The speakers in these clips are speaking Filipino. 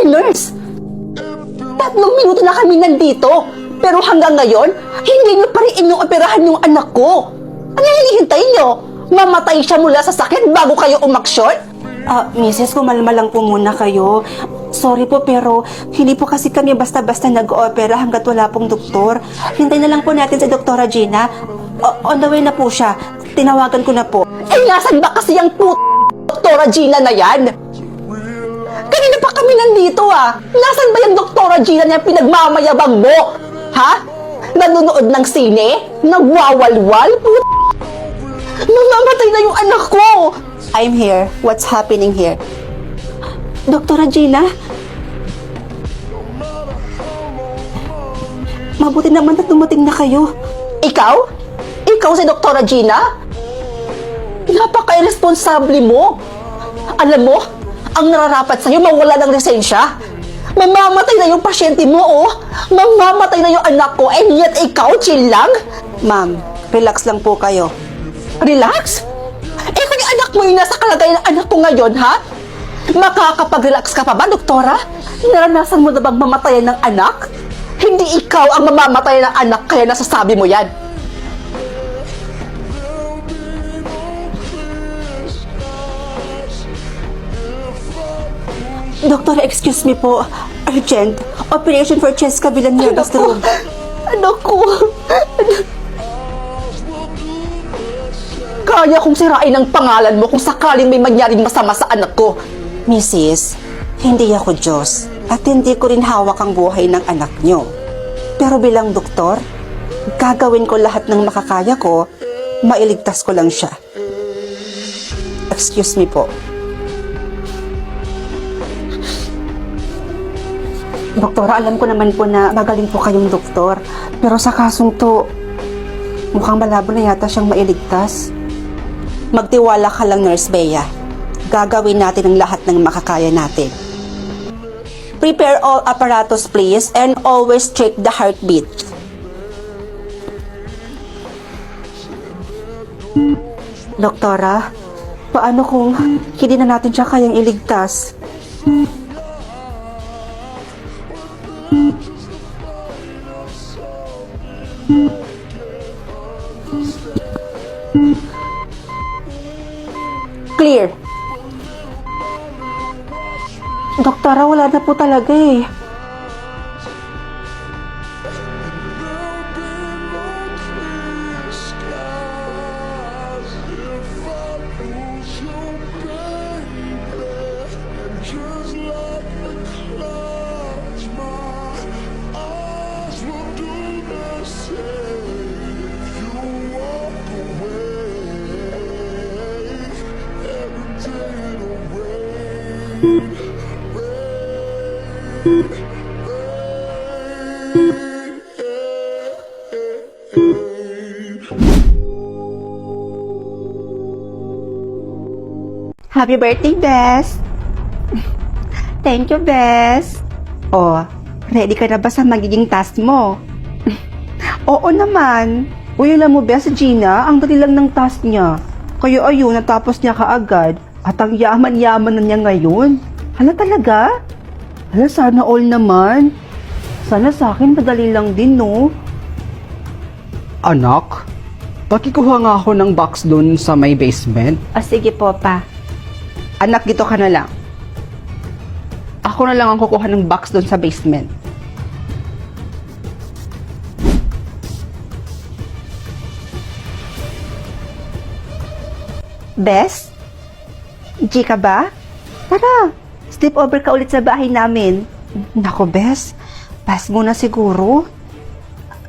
Sir Nurse, 3 minuto na kami nandito. Pero hanggang ngayon, hindi niyo pa rin inooperahan yung anak ko. Ano hinihintay niyo? Mamatay siya mula sa sakit bago kayo umaksyon? Mrs., kumalma lang po muna kayo. Sorry po, pero hindi po kasi kami basta-basta nag-oopera hanggat wala pong doktor. Hintay na lang po natin si Doktora Gina. On the way na po siya. Tinawagan ko na po. Nasan ba kasi yung Doktora Gina na yan? Kanina pa kami nandito Nasaan ba yung Doktora Gina na pinagmamayabang mo? Ha? Nanonood ng sine? Nagwawalwal? Mamamatay na yung anak ko! I'm here. What's happening here? Doktora Gina? Mabuti naman na dumating na kayo. Ikaw? Ikaw si Doktora Gina? Napaka-irresponsable mo. Alam mo, ang nararapat sa'yo mawala ng lisensya. Mamamatay na yung pasyente mo, Mamamatay na yung anak ko, and yet ikaw, chill lang? Ma'am, relax lang po kayo. Relax? Kung yung anak mo yung nasa kalagayan ng anak ko ngayon, ha? Makakapag-relax ka pa ba, doktora? Naranasan mo na bang mamatayan ng anak? Hindi ikaw ang mamamatay ng anak, kaya nasasabi mo yan. Doktor, excuse me po. Urgent. Operation for chest kabilang nervous room. Anak ko. Kaya kong sirain ang pangalan mo kung sakaling may mangyaring masama sa anak ko. Mrs., hindi ako Diyos at hindi ko rin hawak ang buhay ng anak nyo. Pero bilang doktor, gagawin ko lahat ng makakaya ko, mailigtas ko lang siya. Excuse me po. Doktora, alam ko naman po na magaling po kayong doktor. Pero sa kasong to, mukhang malabo na yata siyang mailigtas. Magtiwala ka lang, Nurse Bea. Gagawin natin ang lahat ng makakaya natin. Prepare all apparatus, please, and always check the heartbeat. Doktora, paano kung hindi na natin siya kayang iligtas? Clear. Doktora, wala na po talaga eh. Happy birthday, Bes! Thank you, Bes! Oh, ready ka na ba sa magiging task mo? Oo naman! Uy, alam mo, Bes, Gina, ang dali lang ng task niya. Kaya ayun, natapos niya kaagad. At ang yaman-yaman na niya ngayon. Hala talaga? Hala, sana all naman. Sana sa akin madali lang din, no? Anak, pakikuha nga ako ng box doon sa may basement. Sige po, pa. Anak, dito ka na lang. Ako na lang ang kukuha ng box doon sa basement. Bes? G ka ba? Tara, sleep over ka ulit sa bahay namin. Nako, Bes. Pass mo na siguro.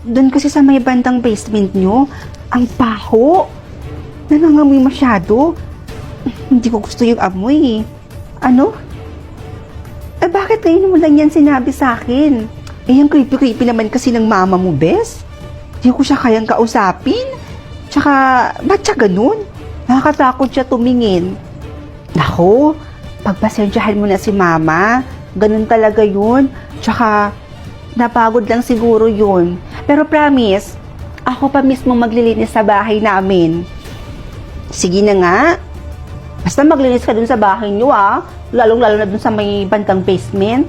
Doon kasi sa may bandang basement nyo, ang baho. Nangangamoy masyado. Hindi ko gusto yung amoy. Ano? Bakit ngayon mo lang yan sinabi sa akin? Ang creepy-creepy naman kasi ng mama mo, Bes. Hindi ko siya kayang kausapin. Tsaka, ba't siya ganun? Nakakatakot siya tumingin. Nako, pagpasensyahan mo na si mama. Ganun talaga yun. Tsaka, napagod lang siguro yun. Pero promise, ako pa mismo maglilinis sa bahay namin. Sige na nga. Basta maglinis ka dun sa bahay nyo, Lalong-lalo na dun sa may bandang basement.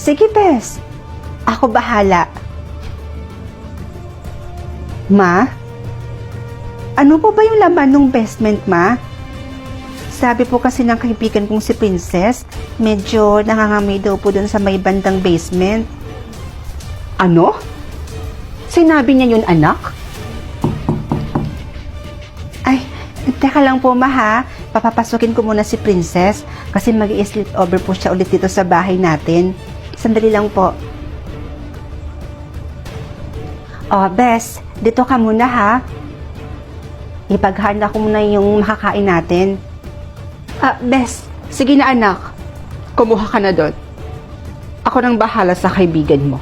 Sige, Bes. Ako bahala. Ma? Ano po ba yung laman ng basement, Ma? Sabi po kasi ng kaibigan kong si Princess, medyo nangangamoy daw po dun sa may bandang basement. Ano? Sinabi niya yun, anak? Ay, teka lang po, Ma, ha? Papapasukin ko muna si Princess kasi mag-i-sleep over po siya ulit dito sa bahay natin. Sandali lang po. Oh, Bes, dito ka muna, ha? Ipaghanda ko muna yung makakain natin. Bes, sige na anak. Kumuha ka na doon. Ako nang bahala sa kaibigan mo.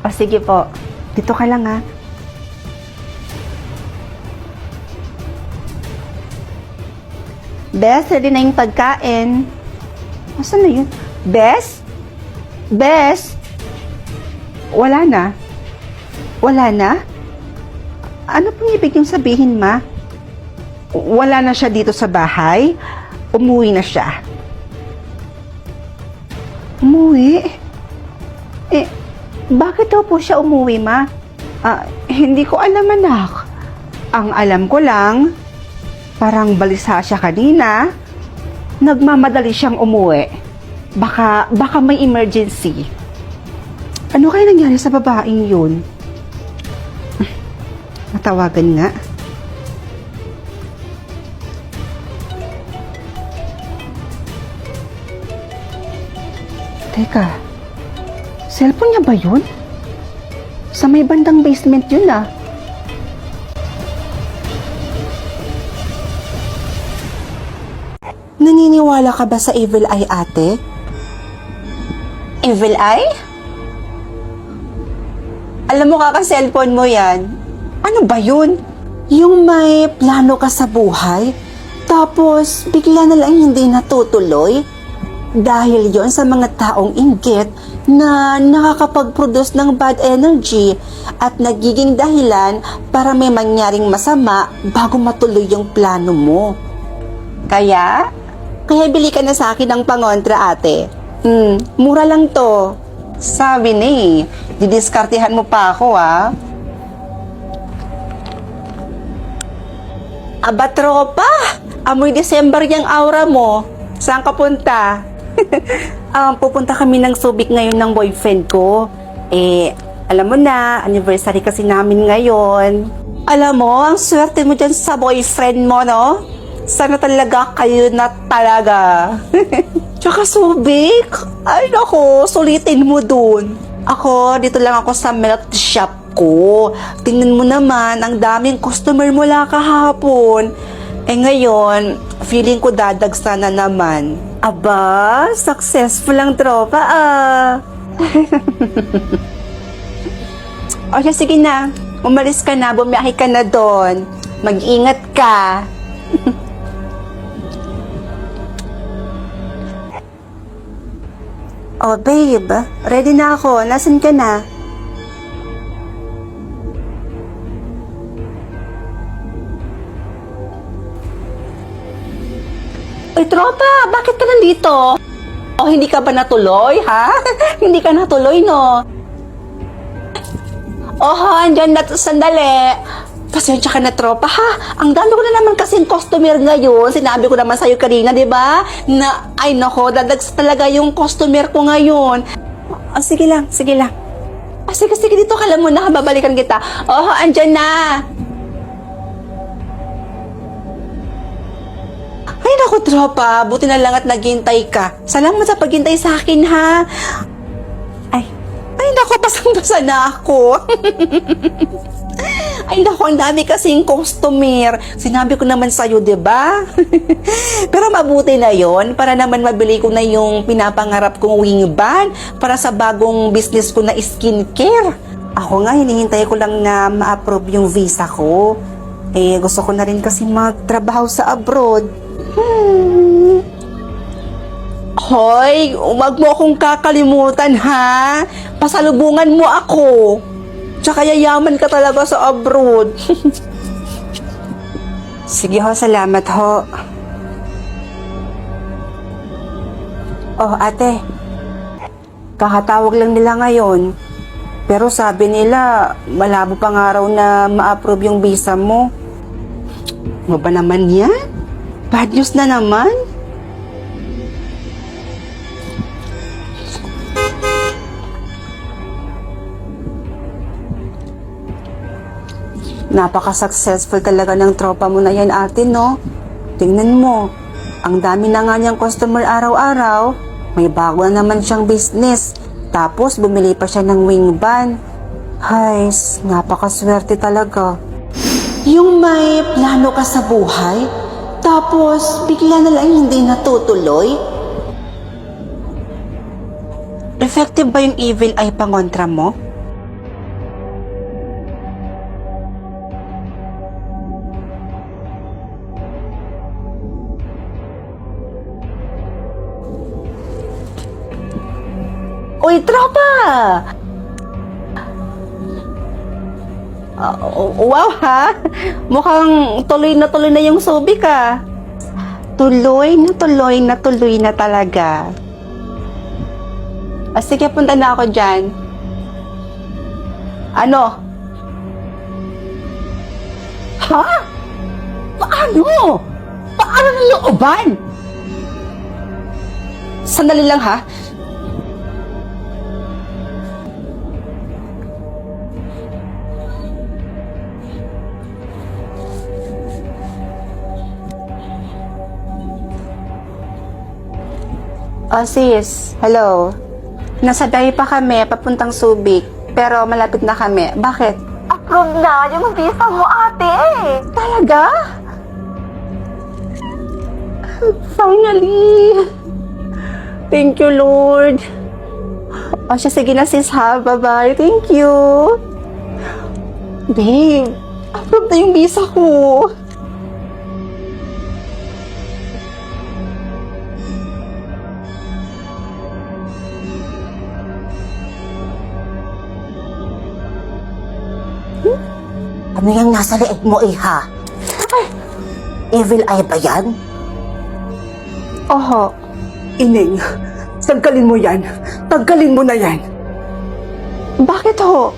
O, sige po. Dito ka lang, ha? Bes, ready na yung pagkain. Asan na yun? Bes? Bes? Wala na. Wala na? Ano pong ibig yung sabihin, Ma? Wala na siya dito sa bahay. Umuwi na siya. Umuwi? Bakit daw po siya umuwi, Ma? Hindi ko alam anak. Ang alam ko lang, parang balisa siya kanina. Nagmamadali siyang umuwi. Baka may emergency. Ano kaya nangyari sa babaeng yun? Natawagan nga. Teka, cellphone niya ba yun? Sa may bandang basement yun ah. Naniniwala ka ba sa evil eye, ate? Evil eye? Alam mo kaka-cellphone mo yan. Ano ba yun? Yung may plano ka sa buhay, tapos bigla na lang hindi natutuloy? Dahil yon sa mga taong inggit na nakakapag-produce ng bad energy at nagiging dahilan para may mangyaring masama bago matuloy yung plano mo. Kaya bili ka na sa akin ng pangontra, ate. Mura lang to. Sabi ni, didiskartehan mo pa ako, ah. Aba, tropa! Amoy December yung aura mo. Saan ka punta? Pupunta kami ng Subic ngayon ng boyfriend ko. Alam mo na, anniversary kasi namin ngayon. Alam mo, ang swerte mo dyan sa boyfriend mo, no? Sana talaga kayo na talaga. Tsaka Subic, ay nako, sulitin mo dun. Ako, dito lang ako sa milk shop ko. Tingnan mo naman, ang daming customer mula kahapon. Ngayon, feeling ko dadagsa na naman. Aba, successful ang tropa, ah. Okay, sige na. Umalis ka na, bumiyahe ka na doon. Mag-ingat ka. Oh, babe. Ready na ako. Nasaan ka na? Uy, tropa, bakit ka nandito? O, hindi ka ba natuloy, ha? Hindi ka natuloy, no? Andyan na, sandali. Pasensya ka na, tropa, ha? Ang dami ko na naman kasing customer ngayon. Sinabi ko naman sa'yo kanina, di ba? Na, ay nako, dadags talaga yung customer ko ngayon. Sige lang, sige lang. Sige, dito ka lang muna, babalikan kita. Andyan na. Ay naku, tropa, buti na lang at naghintay ka. Salamat sa paghintay sa akin, ha? Ay naku, pasang-basa na ako. Ay naku, ang dami kasing customer. Sinabi ko naman sa'yo, diba? Pero mabuti na yon para naman mabili ko na yung pinapangarap kong wing band para sa bagong business ko na skincare. Ako nga, hinihintay ko lang na ma-approve yung visa ko. Gusto ko na rin kasi magtrabaho sa abroad. Hoy, wag mo akong kakalimutan, ha? Pasalubungan mo ako. Tsaka yayaman ka talaga sa abroad. Sige ho, salamat ho. Ate. Kakatawag lang nila ngayon. Pero sabi nila, malabo pang araw na ma-approve yung visa mo. Ano ba naman yan? Bad news na naman. Napaka-successful talaga ng tropa mo na yan, ate, no? Tingnan mo, ang dami na nga niyang customer araw-araw. May bago na naman siyang business. Tapos, bumili pa siya ng wing van. Hay, napakaswerte talaga. Yung may plano ka sa buhay, tapos bigla na lang hindi natutuloy? Effective ba yung evil eye pangontra mo? Uy, tropa! Wow ha! Mukhang tuloy na yung subik ah. Tuloy na talaga. Sige, punta na ako dyan. Ano? Ha? Paano? Paano ng looban? Sandali lang ha. Oh sis, hello. Nasa biyahe pa kami, papuntang Subic. Pero malapit na kami. Bakit? Approve na yung visa mo, ate. Talaga? Finally! Thank you, Lord. O siya, sige na sis ha. Bye-bye. Thank you. Babe, approve na yung visa ko. Ano yung nasa leeg mo, iha? Evil eye ba yan? Oho. Ining, tanggalin mo yan. Tanggalin mo na yan. Bakit ho?